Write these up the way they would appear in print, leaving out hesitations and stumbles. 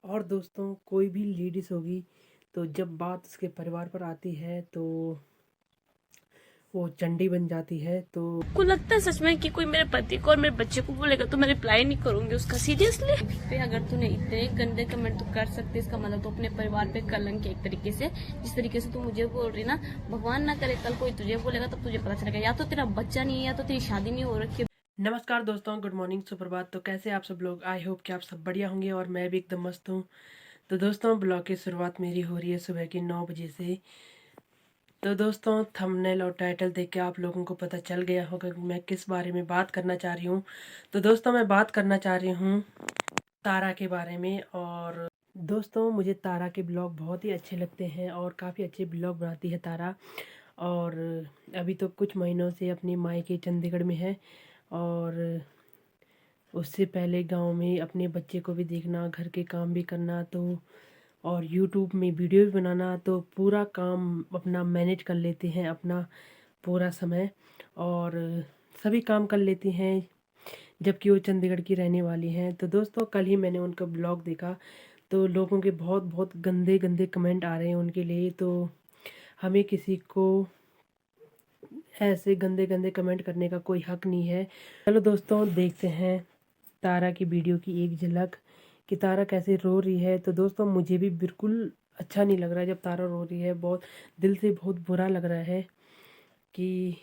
और दोस्तों कोई भी लेडीज़ होगी तो जब बात उसके परिवार पर आती है तो वो चंडी बन जाती है। तो को लगता है सच में कि कोई मेरे पति को और मेरे बच्चे को बोलेगा तो मैं रिप्लाई नहीं करूंगी उसका। सीरियसली पे अगर तूने इतने गंदे कमेंट तो कर सकते, इसका मतलब तो अपने परिवार पे कलंक है एक तरीके से। जिस तरीके से तू मुझे बोल रही ना, भगवान ना करे कल कोई तुझे बोलेगा तब तुझे पता चलेगा या तो तेरा बच्चा नहीं है या तो तेरी शादी नहीं हो रखी है। नमस्कार दोस्तों, गुड मॉर्निंग, सुप्रभात। तो कैसे आप सब लोग? आई होप कि आप सब बढ़िया होंगे और मैं भी एकदम मस्त हूँ। तो दोस्तों ब्लॉग की शुरुआत मेरी हो रही है सुबह की 9 बजे से। तो दोस्तों थंबनेल और टाइटल देख के आप लोगों को पता चल गया होगा कि मैं किस बारे में बात करना चाह रही हूँ। तो दोस्तों मैं बात करना चाह रही हूँ तारा के बारे में। और दोस्तों मुझे तारा के ब्लॉग बहुत ही अच्छे लगते हैं और काफ़ी अच्छे ब्लॉग बनाती है तारा। और अभी तो कुछ महीनों से अपनी मायके चंडीगढ़ में है और उससे पहले गांव में अपने बच्चे को भी देखना, घर के काम भी करना, तो और यूट्यूब में वीडियो भी बनाना, तो पूरा काम अपना मैनेज कर लेते हैं, अपना पूरा समय और सभी काम कर लेती हैं जबकि वो चंडीगढ़ की रहने वाली हैं। तो दोस्तों कल ही मैंने उनका ब्लॉग देखा तो लोगों के बहुत बहुत गंदे गंदे कमेंट आ रहे हैं उनके लिए। तो हमें किसी को ऐसे गंदे गंदे कमेंट करने का कोई हक नहीं है। चलो दोस्तों देखते हैं तारा की वीडियो की एक झलक कि तारा कैसे रो रही है। तो दोस्तों मुझे भी बिल्कुल अच्छा नहीं लग रहा है जब तारा रो रही है। बहुत दिल से बहुत बुरा लग रहा है कि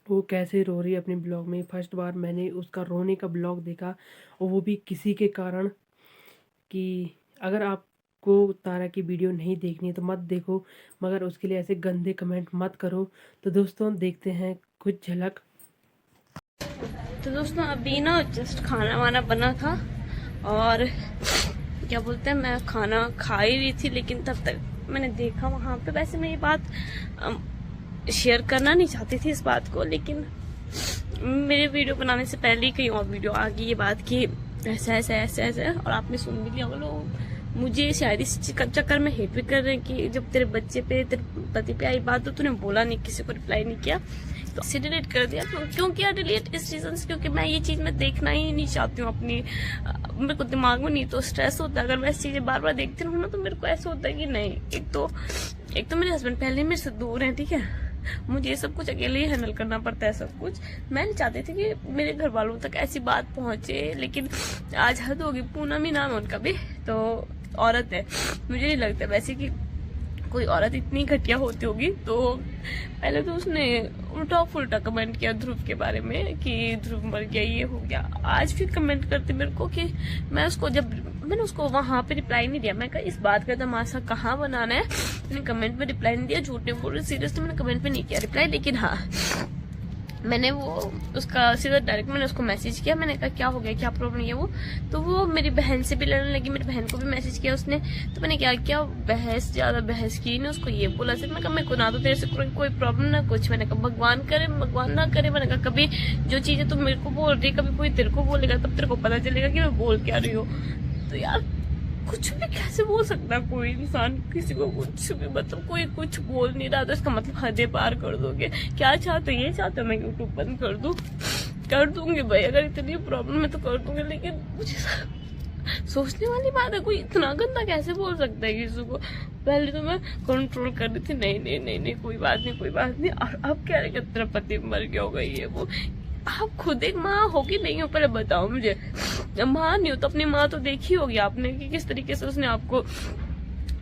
वो कैसे रो रही है अपने ब्लॉग में। फर्स्ट बार मैंने उसका रोने का ब्लॉग देखा और वो भी किसी के कारण। कि अगर आपको तारा की वीडियो नहीं देखनी है तो मत देखो, मगर उसके लिए ऐसे गंदे कमेंट मत करो। तो दोस्तों देखते हैं कुछ झलक। तो दोस्तों अभी ना जस्ट खाना वाना बना था और क्या बोलते हैं, मैं खाना खा ही रही थी, लेकिन तब तक मैंने देखा वहां पे। वैसे मैं ये बात शेयर करना नहीं चाहती थी इस बात को, लेकिन मेरे वीडियो बनाने से पहले ही कहीं और वीडियो आ गई ये बात कि ऐसा ऐसा ऐसा ऐसा, और आपने सुन भी लिया। वो लोग मुझे शायद इस चक्कर में हेट भी कर रहे हैं कि जब तेरे बच्चे पे तेरे पति पे आई बात तो तूने बोला नहीं, किसी को रिप्लाई नहीं किया, तो इसे डिलीट कर दिया। क्यों किया डिलीट? इस रीजन से क्योंकि मैं ये चीज मैं देखना ही नहीं चाहती हूँ अपनी। मेरे को दिमाग में नहीं तो स्ट्रेस होता है अगर मैं इस चीजें बार बार देखती रहूँ ना, तो मेरे को ऐसा होता है कि नहीं, एक तो मेरे हस्बैंड पहले मेरे से दूर हैं, ठीक है, मुझे ये सब कुछ अकेले ही हैंडल करना पड़ता है सब कुछ। मैं नहीं चाहती थी कि मेरे घर वालों तक ऐसी बात पहुंचे, लेकिन आज हद होगी। पूनम ही नाम है उनका भी, तो औरत है। मुझे नहीं लगता वैसे कि कोई औरत इतनी घटिया होती होगी। तो पहले तो उसने उल्टा फुल्टा कमेंट किया ध्रुव के बारे में कि ध्रुव मर गया, ये हो गया। आज फिर कमेंट करते मेरे को कि मैंने उसको वहां पे रिप्लाई नहीं दिया। मैं कहा इस बात का तमाशा कहाँ बनाना है। मैंने कमेंट में रिप्लाई नहीं दिया, झूठ नहीं बोल रही, सीरियसली मैंने कमेंट में नहीं किया रिप्लाई। लेकिन हाँ, मैंने वो उसका सीधा डायरेक्ट मैंने उसको मैसेज किया। मैंने कहा क्या हो गया, क्या प्रॉब्लम है वो। तो वो मेरी बहन से भी लड़ने लगी, मेरी बहन को भी मैसेज किया उसने। तो मैंने क्या किया, ज्यादा बहस की ने उसको ये बोला सिर्फ। मैं कहा मेरे को ना तो तेरे से कोई प्रॉब्लम ना कुछ। मैंने कहा भगवान करे भगवान ना करे। मैंने कहा कभी जो चीजें तुम मेरे को बोल रही कभी कोई तेरे को बोलेगा तब तेरे को पता चलेगा कि मैं बोल क्या रही हूँ। तो यार कुछ भी कैसे बोल सकता है कोई इंसान किसी को कुछ भी, मतलब कोई कुछ बोल नहीं रहा तो इसका मतलब हदें पार कर दोगे। क्या चाहते ये चाहते मैं यूट्यूब बंद कर दूं? कर दूंगी भाई, अगर इतनी प्रॉब्लम है तो कर दूंगी। लेकिन मुझे सोचने वाली बात है, कोई इतना गंदा कैसे बोल सकता है किसी को। पहले तो मैं कंट्रोल कर रही थी, नहीं नहीं नहीं नहीं कोई बात नहीं कोई बात नहीं, और अब कह रहे कि तेरा पति मर गया होगा ये वो। आप खुद एक माँ हो कि नहीं हो, पहले बताओ मुझे। माँ नहीं हो तो अपनी माँ तो देखी होगी आपने कि किस तरीके से उसने आपको,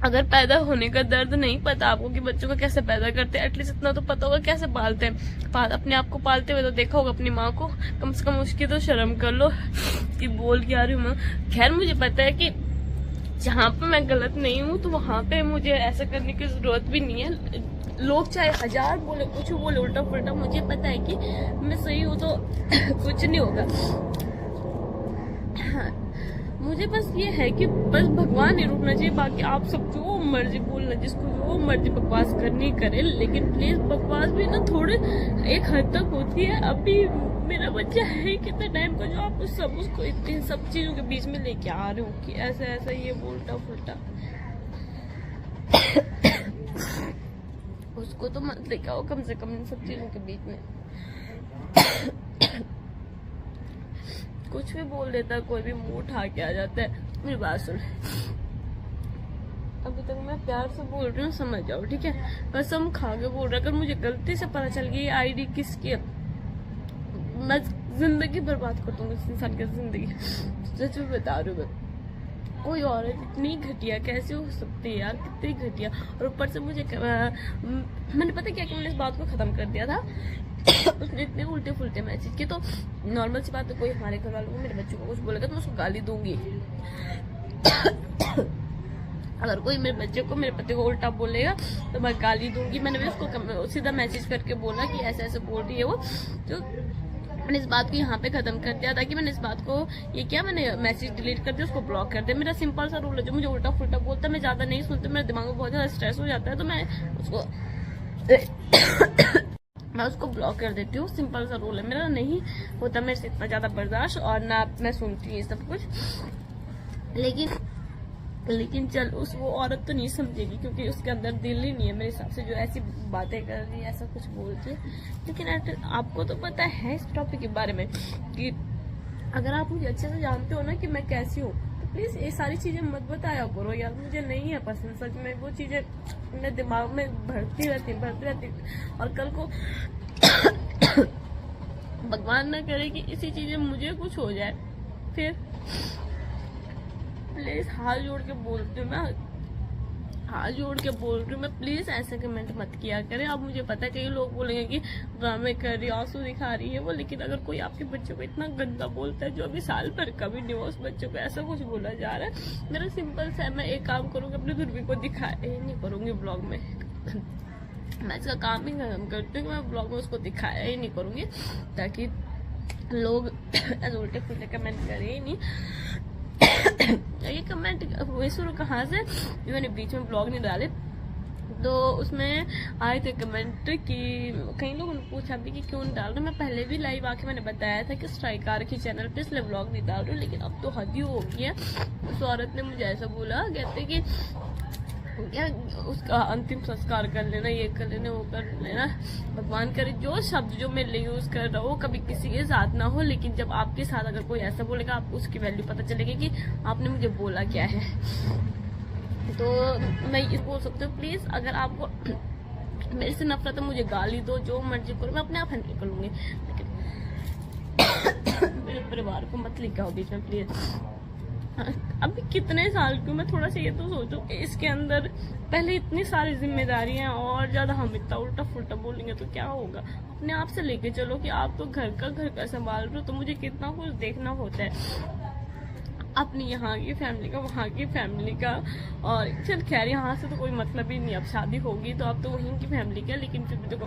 अगर पैदा होने का दर्द नहीं पता आपको कि बच्चों को कैसे पैदा करते हैं, एटलीस्ट इतना तो पता होगा कैसे पालते हैं। अपने आप को पालते हुए तो देखा होगा अपनी माँ को, कम से कम उसकी तो शर्म कर लो कि बोल के आ रही हूँ मैं। खैर मुझे पता है कि जहाँ पे मैं गलत नहीं हूँ तो वहां पे मुझे ऐसा करने की जरूरत भी नहीं है। लोग चाहे 1000 बोले, कुछ बोले उल्टा पुल्टा, मुझे पता है कि मैं सही हूँ तो कुछ नहीं होगा। मुझे बस ये है कि बस भगवान नहीं रुकना चाहिए। बाकी आप सब जो मर्जी बोलना, जिसको जो मर्जी बकवास करनी करे, लेकिन प्लीज बकवास भी ना थोड़े एक हद तक होती है। अभी मेरा बच्चा है कितने टाइम का जो आप उसको इतनी सब चीजों के बीच में लेके आ रहे हो कि ऐसा ऐसा ये उल्टा फुल्टा। उसको तो मत लेके आओ कम से कम इन सब चीजों के बीच में। कुछ भी बोल देता है, कोई भी मुंह उठा के आ जाता है। मेरी बात सुन, अभी तक मैं प्यार से बोल रही हूँ, समझ जाओ, ठीक है? कसम खा के बोल रहा, अगर मुझे गलती से पता चल गई आईडी किसकी है, मैं जिंदगी बर्बाद कर दूंगी इस इंसान की जिंदगी। सच में बता रही हूँ मैं, कोई औरत इतनी घटिया कैसे हो सकती है यार, कितनी घटिया। और ऊपर से मुझे मैंने पता क्या कि मैंने इस बात को खत्म कर दिया था। उसने इतने उल्टे फुलटे मैसेज किए, तो नॉर्मल सी बात है, कोई हमारे घर वालों को मेरे बच्चों को कुछ बोलेगा तो मैं उसको गाली दूंगी। अगर कोई मेरे बच्चे को, मेरे पति को उल्टा बोलेगा तो मैं गाली दूंगी। मैंने भी उसको सीधा मैसेज करके बोला कि ऐसे ऐसे बोल रही है वो, तो मैंने इस बात को यहाँ पे खत्म कर दिया, ताकि मैंने इस बात को ये किया, मैंने मैसेज डिलीट कर दिया, उसको ब्लॉक कर दिया। मेरा सिंपल सा रूल है, जो मुझे उल्टा फुल्टा बोलता है मैं ज्यादा नहीं सुनती, मेरे दिमाग में बहुत ज्यादा स्ट्रेस हो जाता है, तो मैं उसको ब्लॉक कर देती हूँ। सिंपल सा रूल है मेरा, नहीं होता मेरे से इतना ज्यादा बर्दाश्त, और ना मैं सुनती हूँ सब कुछ। लेकिन चल वो औरत तो नहीं समझेगी, क्योंकि उसके अंदर दिल ही नहीं है मेरे हिसाब से, जो ऐसी बातें कर रही है, ऐसा कुछ बोलती है। लेकिन आपको तो पता है इस टॉपिक के बारे में कि अगर आप मुझे अच्छे से जानते हो ना कि मैं कैसी हूँ, तो प्लीज ये सारी चीजें मत बताया करो यार, मुझे नहीं है पसंद। सच में वो चीजें मेरे दिमाग में भरती रहती। और कल को भगवान ना करे कि इसी चीजें मुझे कुछ हो जाए, फिर प्लीज हाथ जोड़ के बोलती हूँ मैं, प्लीज ऐसे कमेंट मत किया करें। अब मुझे पता है कई लोग बोलेंगे कि ड्रामे कर रही, आंसू दिखा रही है वो, लेकिन अगर कोई आपके बच्चों को इतना गंदा बोलता है, जो अभी साल भर का भी नहीं हुआ, उस बच्चों को ऐसा कुछ बोला जा रहा है, मेरा सिंपल सा है, मैं एक काम करूंगी, अपनी दूरबीन को दिखाया ही नहीं करूंगी ब्लॉग में। मैं इसका काम ही खत्म करती हूँ कि मैं ब्लॉग में उसको दिखाया ही नहीं करूंगी, ताकि लोग ऐसे उल्टे फुल्टे कमेंट करें ही नहीं। ये कमेंट हुए शुरू कहाँ से, मैंने बीच में ब्लॉग नहीं डाले तो उसमें आए थे कमेंट कि कई लोगों ने पूछा भी कि क्यों नहीं डाल रहे। मैं पहले भी लाइव आके मैंने बताया था कि स्ट्राइकार के चैनल पे इसलिए ब्लॉग नहीं डाल रही हूँ, लेकिन अब तो हद ही हो गई है। उस औरत ने मुझे ऐसा बोला, कहते कि क्या उसका अंतिम संस्कार कर लेना, ये कर लेना, वो कर लेना, भगवान करे जो शब्द जो मैं यूज कर रहा हूँ कभी किसी के साथ ना हो, लेकिन जब आपके साथ अगर कोई ऐसा बोलेगा आपको उसकी वैल्यू पता चलेगी कि आपने मुझे बोला क्या है। तो मैं ये बोल सकती हूँ, प्लीज अगर आपको मेरे से नफरत है, मुझे गाली दो, जो मर्जी करो, मैं अपने आप हैंडल कर लूंगी, लेकिन मेरे परिवार को मत लिखा हो बीच में प्लीज। अभी कितने साल की, मैं थोड़ा सा ये तो सोचो कि इसके अंदर पहले इतनी सारी जिम्मेदारी हैं, और ज्यादा हम इतना उल्टा फुल्टा बोलेंगे तो क्या होगा। अपने आप से लेके चलो कि आप तो घर का संभाल रहे हो, तो मुझे कितना कुछ देखना होता है, अपनी यहाँ की फैमिली का, वहाँ की फैमिली का। और चल खैर यहाँ से तो कोई मतलब ही नहीं, अब शादी होगी तो अब तो वहीं की फैमिली का, लेकिन फिर भी देखो,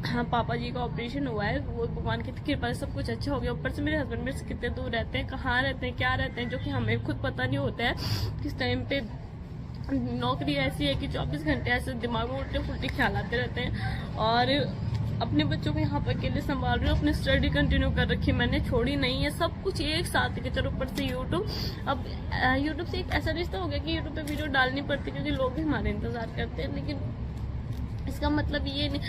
हाँ पापा जी का ऑपरेशन हुआ है, वो भगवान की कृपा से सब कुछ अच्छा हो गया। ऊपर से मेरे हस्बैंड मेरे से कितने दूर रहते हैं, कहाँ रहते हैं, क्या रहते हैं, जो कि हमें खुद पता नहीं होता है। किस टाइम पे नौकरी ऐसी है कि 24 घंटे ऐसे दिमाग में उल्टे फुल्टे ख्याल आते रहते हैं। और अपने बच्चों को यहाँ पर अकेले संभाल रही हूँ, अपनी स्टडी कंटिन्यू कर रखी, मैंने छोड़ी नहीं है, सब कुछ एक साथ के। चलो ऊपर से यूट्यूब, अब यूट्यूब से एक ऐसा रिश्ता हो गया कि यूट्यूब पे वीडियो डालनी पड़ती, क्योंकि लोग भी हमारे इंतजार करते हैं, लेकिन इसका मतलब ये नहीं।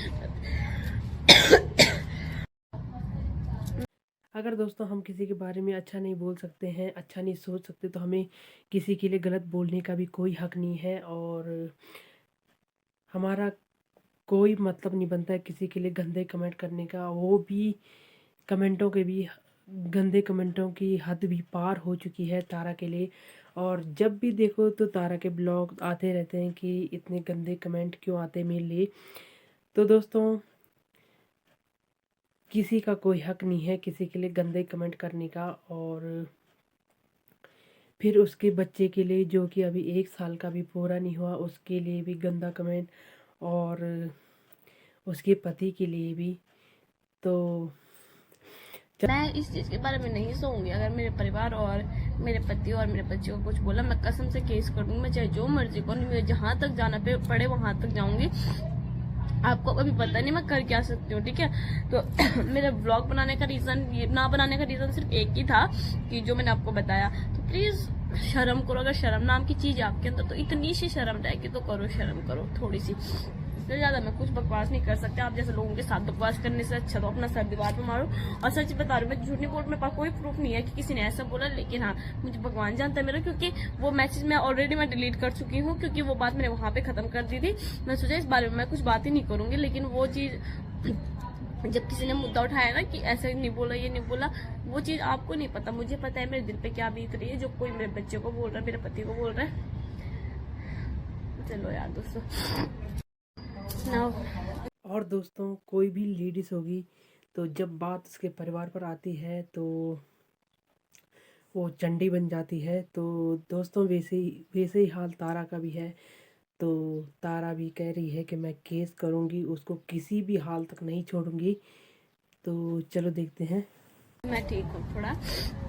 अगर दोस्तों हम किसी के बारे में अच्छा नहीं बोल सकते हैं, अच्छा नहीं सोच सकते, तो हमें किसी के लिए गलत बोलने का भी कोई हक नहीं है, और हमारा कोई मतलब नहीं बनता है किसी के लिए गंदे कमेंट करने का। वो भी कमेंटों के भी, गंदे कमेंटों की हद भी पार हो चुकी है तारा के लिए। और जब भी देखो तो तारा के ब्लॉग आते रहते हैं कि इतने गंदे कमेंट क्यों आते मेरे लिए। तो दोस्तों किसी का कोई हक नहीं है किसी के लिए गंदे कमेंट करने का, और फिर उसके बच्चे के लिए जो कि अभी 1 साल का भी पूरा नहीं हुआ, उसके लिए भी गंदा कमेंट, और उसके पति के लिए भी। तो मैं इस चीज के बारे में नहीं सोऊंगी। अगर मेरे परिवार और मेरे पति और मेरे बच्चे को कुछ बोला, मैं कसम से केस कर दूंगी। मैं चाहे जो मर्जी करूँ, मुझे जहाँ तक जाना पड़े वहां तक जाऊंगी। आपको अभी पता नहीं मैं कर क्या सकती हूँ, ठीक है। तो मेरे ब्लॉग बनाने का रीजन, ये ना बनाने का रीजन सिर्फ एक ही था कि जो मैंने आपको बताया। तो प्लीज शर्म करो, अगर शर्म नाम की चीज है आपके अंदर तो इतनी सी शर्म रहेगी तो करो, शर्म करो थोड़ी सी। इससे ज्यादा मैं कुछ बकवास नहीं कर सकती। आप जैसे लोगों के साथ बकवास करने से अच्छा तो अपना सर दीवार पे मारो। और सच बता रही हूँ, मैं झूठ नहीं बोल, मेरे पास कोई प्रूफ नहीं है कि किसी ने ऐसा बोला, लेकिन हाँ मुझे भगवान जानता है मेरा, क्योंकि वो मैसेज मैं ऑलरेडी मैं डिलीट कर चुकी हूँ, क्योंकि वो बात मैंने वहां पे खत्म कर दी थी। मैं सोचा इस बारे में मैं कुछ बात ही नहीं करूंगी, लेकिन वो चीज जब किसी ने मुद्दा उठाया ना कि ऐसा नहीं बोला, ये नहीं बोला, वो चीज आपको नहीं पता, मुझे पता है मेरे दिल पे क्या बीत रही है। जो कोई मेरे बच्चे को बोल रहा है, मेरे पति को बोल रहा है। चलो यार दोस्तों, और दोस्तों कोई भी लेडीज होगी तो जब बात उसके परिवार पर आती है तो वो चंडी बन जाती है। तो दोस्तों वैसे ही हाल तारा का भी है। तो तारा भी कह रही है कि मैं केस करूँगी, उसको किसी भी हाल तक नहीं छोड़ूंगी। तो चलो देखते हैं। मैं ठीक हूँ थोड़ा।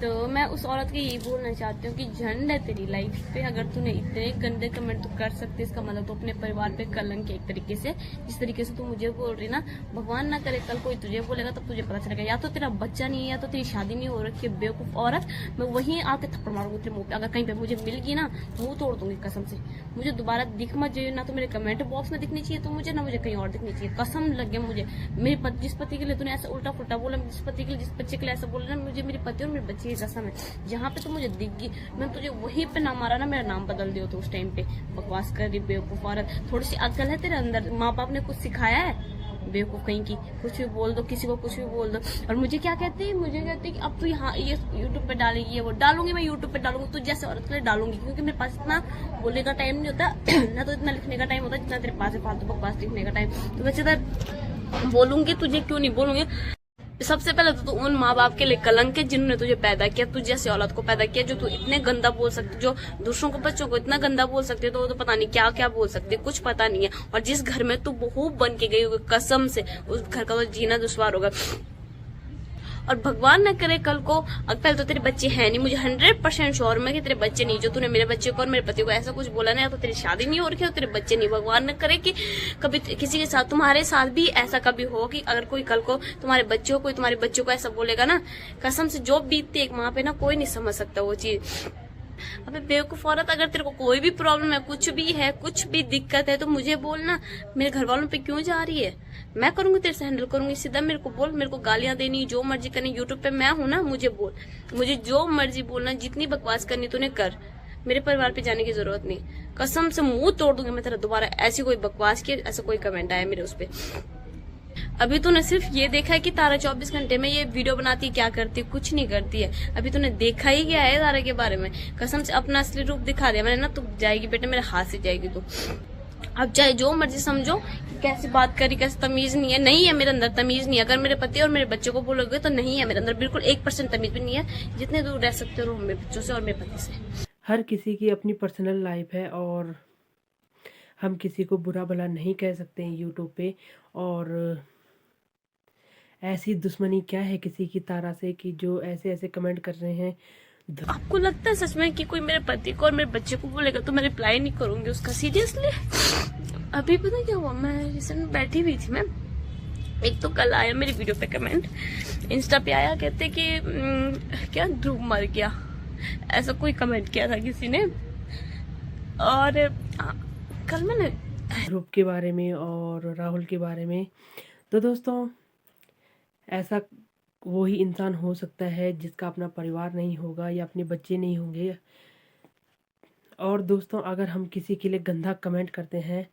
तो मैं उस औरत के यही बोलना चाहती हूँ कि झंड है तेरी लाइफ पे, अगर तूने इतने गंदे कमेंट तो कर सकते, इसका मतलब तो अपने परिवार पे कलंक है एक तरीके से। जिस तरीके से तू मुझे बोल रही ना, भगवान ना करे कल कोई तुझे बोलेगा तब तुझे पता चलेगा, या तो तेरा बच्चा नहीं है या तो तेरी शादी नहीं हो रखी है, बेवकूफ औरत। मैं वहीं आके थप्पड़ मारूंगी तेरे मुंह पे, अगर कहीं पे मुझे मिल गई ना मुंह तोड़ दूंगी कसम से। मुझे दोबारा दिख मत जाइए, ना तो मेरे कमेंट बॉक्स में दिखनी चाहिए तो मुझे, ना मुझे कहीं और दिखनी चाहिए। कसम लग गया मुझे, मेरे जिस पति के लिए तूने ऐसा उल्टा फुल्टा बोला, जिस पति के लिए जिस बच्चे के लिए ऐसा बोला ना, मुझे मेरे पति और मेरे बच्चे की कसम है। जहाँ पे तो मुझे दिख गई, मैं तुझे वहीं पे ना मारा ना, मेरा नाम बदल दियो तो उस टाइम पे। बकवास कर रही बेवकूफ औरत, थोड़ी सी अक्ल है तेरे अंदर? माँ बाप ने कुछ सिखाया है? बेवकूफ कहीं की, कुछ भी बोल दो, किसी को कुछ भी बोल दो। और मुझे क्या कहती है, मुझे कहती है कि अब तू यहाँ ये यूट्यूब पे डालेगी, ये वो डालूंगी, मैं यूट्यूब पे डालूंगी तो जैसे औरत के लिए डालूंगी, क्योंकि मेरे पास इतना बोलने का टाइम नहीं होता ना तो इतना लिखने का टाइम होता जितना तेरे पास है फालतू बकवास लिखने का टाइम। तो वैसे तो बोलूंगी, तुझे क्यों नहीं बोलूंगी। सबसे पहले तो तू उन माँ बाप के लिए कलंक है जिन्होंने तुझे पैदा किया, तुझे जैसे औलाद को पैदा किया, जो तू इतने गंदा बोल सकती, जो दूसरों को बच्चों को इतना गंदा बोल सकते, तो वो तो पता नहीं क्या क्या बोल सकते, कुछ पता नहीं है। और जिस घर में तू बहू बन के गई होगी, कसम से उस घर का तो जीना दुश्वार होगा। और भगवान न करे कल को, पहले तो तेरे बच्चे हैं नहीं, मुझे 100% श्योर में कि तेरे बच्चे नहीं। जो तूने मेरे बच्चे को और मेरे पति को ऐसा कुछ बोला ना, तो तेरी शादी नहीं हो रही है, तो तेरे बच्चे नहीं। भगवान न करे कि कभी किसी के साथ, तुम्हारे साथ भी ऐसा कभी हो कि अगर कोई कल को तुम्हारे बच्चे हो, कोई तुम्हारे बच्चों को ऐसा बोलेगा ना, कसम से जो बीतती एक माँ पे ना, कोई नहीं समझ सकता वो चीज। अबे बेवकूफ औरत, अगर तेरे को कोई भी प्रॉब्लम है, कुछ भी है, कुछ भी दिक्कत है तो मुझे बोलना। मेरे घर वालों पे क्यों जा रही है? मैं करूंगी, तेरे से हैंडल करूंगी। सीधा मेरे को बोल, मेरे को गालियां देनी, जो मर्जी करनी, यूट्यूब पे मैं हूं ना, मुझे बोल, मुझे जो मर्जी बोलना, जितनी बकवास करनी तूने कर। मेरे परिवार पे जाने की जरूरत नहीं, कसम से मुंह तोड़ दूंगी मैं तेरा दोबारा ऐसी कोई बकवास की, ऐसा कोई कमेंट आया मेरे उस पे। अभी तूने सिर्फ ये देखा है कि तारा 24 घंटे में ये वीडियो बनाती है, क्या करती है, कुछ नहीं करती है। अभी तूने देखा ही क्या है तारा के बारे में? कसम से अपना असली रूप दिखा दिया मैंने ना, तू जाएगी बेटे, मेरे हाथ से जाएगी तू। अब चाहे जो मर्जी समझो, कैसे बात करी, कैसे तमीज नहीं है मेरे अंदर, तमीज नहीं है। अगर मेरे पति और मेरे बच्चों को बोलोगे तो नहीं है मेरे अंदर, बिल्कुल 1% तमीज भी नहीं है। जितने दूर रह सकते हो मेरे बच्चों से और मेरे पति से। हर किसी की अपनी पर्सनल लाइफ है और हम किसी को बुरा भला नहीं कह सकते हैं यूट्यूब पे। और ऐसी दुश्मनी क्या है किसी की तारा से कि जो ऐसे ऐसे कमेंट कर रहे हैं। आपको लगता है सच में कि कोई मेरे पति को और मेरे बच्चे को बोलेगा तो मैं रिप्लाई नहीं करूंगी उसका? सीरियसली अभी पता क्या हुआ, मैं रिसेंट में बैठी हुई थी मैं, एक तो कल आया मेरी वीडियो पे कमेंट, इंस्टा पे आया, कहते कि क्या ध्रुव मर गया, ऐसा कोई कमेंट किया था किसी ने। और कल मैंने ध्रुव के बारे में और राहुल के बारे में। तो दोस्तों ऐसा वही इंसान हो सकता है जिसका अपना परिवार नहीं होगा या अपने बच्चे नहीं होंगे। और दोस्तों अगर हम किसी के लिए गंदा कमेंट करते हैं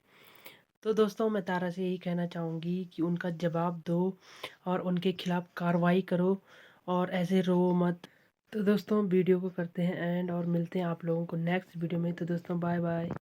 तो दोस्तों मैं तारा से यही कहना चाहूँगी कि उनका जवाब दो और उनके खिलाफ़ कार्रवाई करो और ऐसे रो मत। तो दोस्तों वीडियो को करते हैं एंड और मिलते हैं आप लोगों को नेक्स्ट वीडियो में। तो दोस्तों बाय बाय।